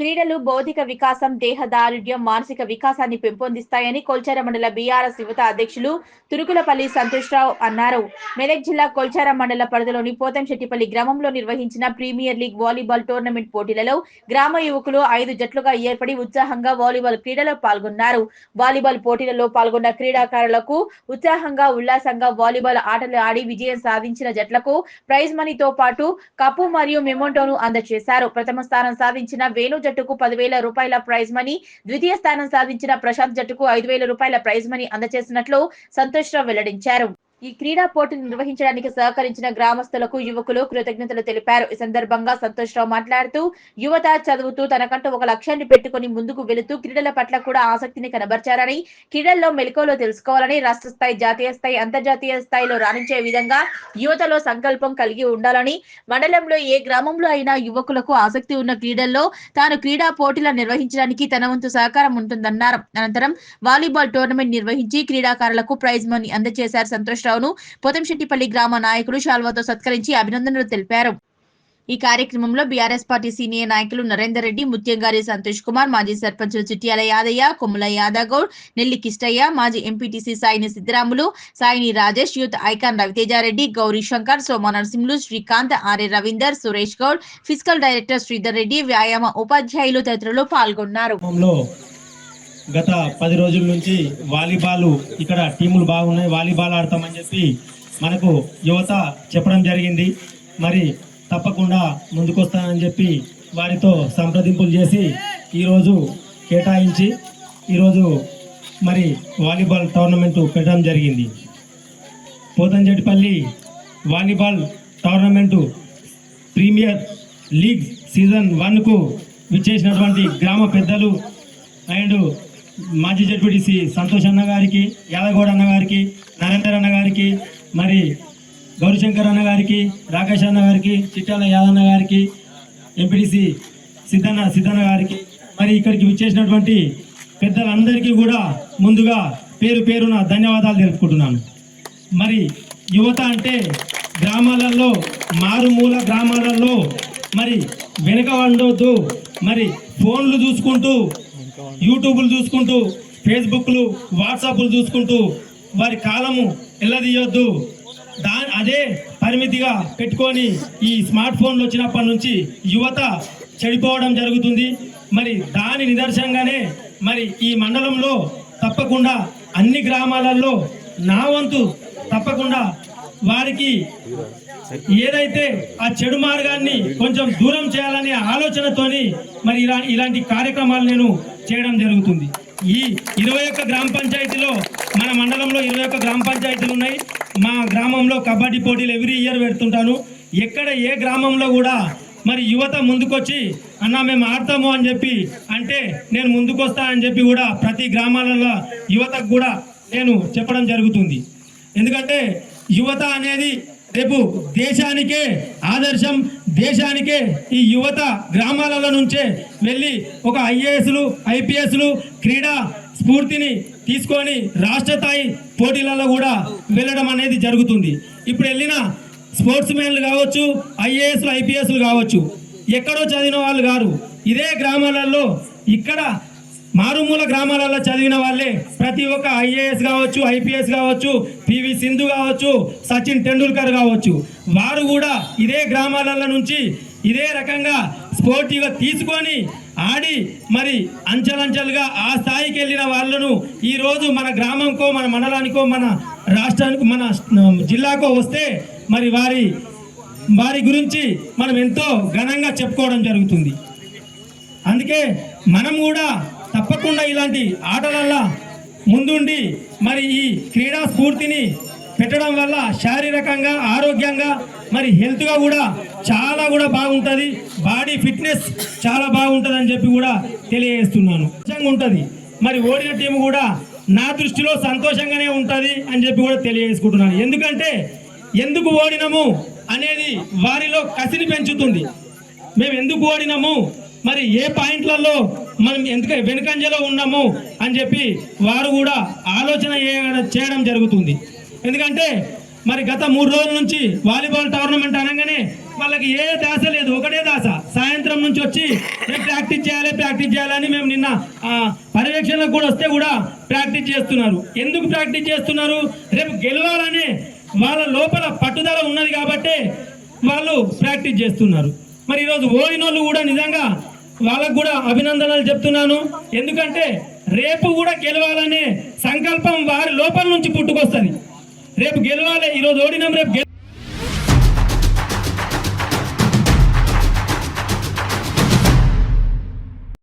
క్రీడలు బౌద్ధిక వికాసం, దేహదారుఢ్యం, మానసిక వికాసాన్ని పెంపొందిస్తాయని కొల్చార మండల బీఆర్ఎస్ యువత అధ్యక్షులు తురుకులపల్లి సంతోష్రావు అన్నారు. మెదక్ జిల్లా కొల్చార మండల పరిధిలోని పోతంశెట్టిపల్లి గ్రామంలో నిర్వహించిన ప్రీమియర్ లీగ్ వాలీబాల్ టోర్నమెంట్ పోటీలలో గ్రామ యువకులు 5 జట్లుగా ఏర్పడి ఉత్సాహంగా వాలీబాల్ క్రీడలో పాల్గొన్నారు. వాలీబాల్ పోటీలలో పాల్గొన్న క్రీడాకారులకు ఉత్సాహంగా, ఉల్లాసంగా వాలీబాల్ ఆటలు ఆడి విజయం సాధించిన జట్లకు ప్రైజ్ మనీతో పాటు కప్పు మరియు మెమోంటోను అందజేశారు. ప్రథమ స్థానం సాధించిన వేణు జట్టుకు 10,000 రూపాయల ప్రైజ్ మనీ, ద్వితీయ స్థానం సాధించిన ప్రశాంత్ జట్టుకు 5,000 రూపాయల ప్రైజ్ మనీ అందజేసినట్లు సంతోష్రావు వెల్లడించారు. ఈ క్రీడా పోటీలు నిర్వహించడానికి సహకరించిన గ్రామస్తులకు యువకులు కృతజ్ఞతలు తెలిపారు. ఈ సందర్భంగా సంతోష్రావు మాట్లాడుతూ యువత చదువుతూ తనకంటూ ఒక లక్ష్యాన్ని పెట్టుకుని ముందుకు వెళుతూ క్రీడల పట్ల కూడా ఆసక్తిని కనబర్చారని, క్రీడల్లో మెలకువలు తెలుసుకోవాలని, రాష్ట్ర స్థాయి, జాతీయ స్థాయి, అంతర్జాతీయ స్థాయిలో రాణించే విధంగా యువతలో సంకల్పం కలిగి ఉండాలని, మండలంలో ఏ గ్రామంలో అయినా యువకులకు ఆసక్తి ఉన్న క్రీడల్లో తాను క్రీడా పోటీలు నిర్వహించడానికి తన వంతు సహకారం ఉంటుందన్నారు. అనంతరం వాలీబాల్ టోర్నమెంట్ నిర్వహించి క్రీడాకారులకు ప్రైజ్ మనీ అందజేశారు. సంతోష్రావు పోతంశెట్టిపల్లి గ్రామ నాయకులు శాల్వాతో సత్కరించి అభినందనలు తెలిపారు. ఈ కార్యక్రమంలో బీఆర్ఎస్ పార్టీ సీనియర్ నాయకులు నరేందర్ రెడ్డి, ముత్యంగారి సంతోష్ కుమార్, మాజీ సర్పంచులు చిట్యాల యాదయ్య, కొమ్ముల యాదగౌడ్, నెల్లి కిష్టయ్య, మాజీ MPTC Saini Siddiramulu, Saini Rajesh, youth icon Ravi Teja Reddy, Gauri Shankar, Soma Narasimhulu, Srikanth, RA Ravinder, Suresh Goud, physical director Sridhar Reddy, వ్యాయామ ఉపాధ్యాయులు తదితరులు పాల్గొన్నారు. గత 10 రోజుల నుంచి వాలీబాల్ ఇక్కడ టీములు బాగున్నాయి, వాలీబాల్ ఆడతామని చెప్పి మనకు యువత చెప్పడం జరిగింది. మరి తప్పకుండా ముందుకొస్తానని చెప్పి వారితో సంప్రదింపులు చేసి ఈరోజు కేటాయించి ఈరోజు మరి వాలీబాల్ టోర్నమెంటు పెట్టడం జరిగింది. Pothamshettipalli volleyball tournament premier league season 1కు విచ్చేసినటువంటి గ్రామ పెద్దలు అండ్ మాజీ జడ్పీటీసీ సంతోష్ అన్న గారికి, యాదగౌడ అన్న గారికి, నరేందర్ అన్న గారికి, మరి గౌరీశంకర్ అన్న గారికి, రాకేష్ అన్న గారికి, చిట్టాల యాదన్న గారికి, ఎంపీటీసీ సిద్ధన్న గారికి, మరి ఇక్కడికి విచ్చేసినటువంటి పెద్దలందరికీ కూడా ముందుగా పేరు పేరున ధన్యవాదాలు తెలుపుకుంటున్నాను. మరి యువత అంటే గ్రామాలలో, మారుమూల గ్రామాలలో మరి వెనుక ఉండొద్దు. మరి ఫోన్లు చూసుకుంటూ, యూట్యూబ్లు చూసుకుంటూ, ఫేస్బుక్లు, వాట్సాప్లు చూసుకుంటూ వారి కాలము ఎల్లదీయొద్దు. అదే పరిమితిగా పెట్టుకొని ఈ స్మార్ట్ ఫోన్లు వచ్చినప్పటి నుంచి యువత చెడిపోవడం జరుగుతుంది. మరి దాని నిదర్శనంగానే మరి ఈ మండలంలో తప్పకుండా అన్ని గ్రామాలలో నా వంతు తప్పకుండా వారికి ఏదైతే ఆ చెడు మార్గాన్ని కొంచెం దూరం చేయాలనే ఆలోచనతోని మరి ఇలాంటి కార్యక్రమాలు నేను చేయడం జరుగుతుంది. ఈ 21 గ్రామ పంచాయతీలో, మన మండలంలో 21 గ్రామ పంచాయతీలు ఉన్నాయి. మా గ్రామంలో కబడ్డీ పోటీలు ఎవ్రీ ఇయర్ పెడుతుంటాను. ఎక్కడ ఏ గ్రామంలో కూడా మరి యువత ముందుకొచ్చి అన్న మేము ఆడతాము అని చెప్పి అంటే నేను ముందుకొస్తానని చెప్పి కూడా ప్రతి గ్రామాలలో యువతకు కూడా నేను చెప్పడం జరుగుతుంది. ఎందుకంటే యువత అనేది రేపు దేశానికే ఆదర్శం. దేశానికే ఈ యువత గ్రామాలలో నుంచే వెళ్ళి ఒక ఐఏఎస్లు, ఐపీఎస్లు క్రీడా స్ఫూర్తిని తీసుకొని రాష్ట్ర స్థాయి పోటీలలో కూడా వెళ్ళడం అనేది జరుగుతుంది. ఇప్పుడు వెళ్ళిన స్పోర్ట్స్ మెన్లు కావచ్చు, ఐఏఎస్లు, ఐపీఎస్లు కావచ్చు, ఎక్కడో చదివిన వాళ్ళు గారు ఇదే గ్రామాలలో, ఇక్కడ మారుమూల గ్రామాలలో చదివిన వాళ్ళే ప్రతి ఒక్క ఐఏఎస్ కావచ్చు, ఐపీఎస్ కావచ్చు, పివి సింధు కావచ్చు, సచిన్ టెండూల్కర్ కావచ్చు, వారు కూడా ఇదే గ్రామాలలో నుంచి ఇదే రకంగా స్పోర్టివ్గా తీసుకొని ఆడి మరి అంచెలంచెలుగా ఆ స్థాయికి వెళ్ళిన వాళ్ళను ఈరోజు మన గ్రామంకో, మన మండలానికో, మన రాష్ట్రానికో, మన జిల్లాకో వస్తే మరి వారి గురించి మనం ఎంతో ఘనంగా చెప్పుకోవడం జరుగుతుంది. అందుకే మనం కూడా తప్పకుండా ఇలాంటి ఆటలల్లో ముందుండి మరి ఈ క్రీడా స్ఫూర్తిని పెట్టడం వల్ల శారీరకంగా, ఆరోగ్యంగా, మరి హెల్త్గా కూడా చాలా కూడా బాగుంటుంది. బాడీ ఫిట్నెస్ చాలా బాగుంటుంది అని చెప్పి కూడా తెలియజేస్తున్నాను. ఉంటుంది మరి ఓడిన టీం కూడా నా దృష్టిలో సంతోషంగానే ఉంటుంది అని చెప్పి కూడా తెలియజేసుకుంటున్నాను. ఎందుకంటే ఎందుకు ఓడినాము అనేది వారిలో కసిని పెంచుతుంది. మేము ఎందుకు ఓడినాము, మరి ఏ పాయింట్లలో మనం ఎందుకు వెనుకంజలో ఉన్నాము అని చెప్పి వారు కూడా ఆలోచన చేయడం జరుగుతుంది. ఎందుకంటే మరి గత 3 రోజుల నుంచి వాలీబాల్ టోర్నమెంట్ అనగానే వాళ్ళకి ఏ దాస లేదు, ఒకటే దాస. సాయంత్రం నుంచి వచ్చి మేము ప్రాక్టీస్ చేయాలని మేము నిన్న పర్యవేక్షణకు కూడా వస్తే కూడా ప్రాక్టీస్ చేస్తున్నారు. ఎందుకు ప్రాక్టీస్ చేస్తున్నారు? రేపు గెలవాలనే వాళ్ళ లోపల పట్టుదల ఉన్నది కాబట్టి వాళ్ళు ప్రాక్టీస్ చేస్తున్నారు. మరి ఈరోజు ఓడిన వాళ్ళు కూడా నిజంగా వాళ్ళకు కూడా అభినందనలు చెప్తున్నాను. ఎందుకంటే రేపు కూడా గెలవాలనే సంకల్పం వారి లోపల నుంచి పుట్టుకొస్తుంది. రేపు గెలవాలి, ఈరోజు ఓడినాం రేపు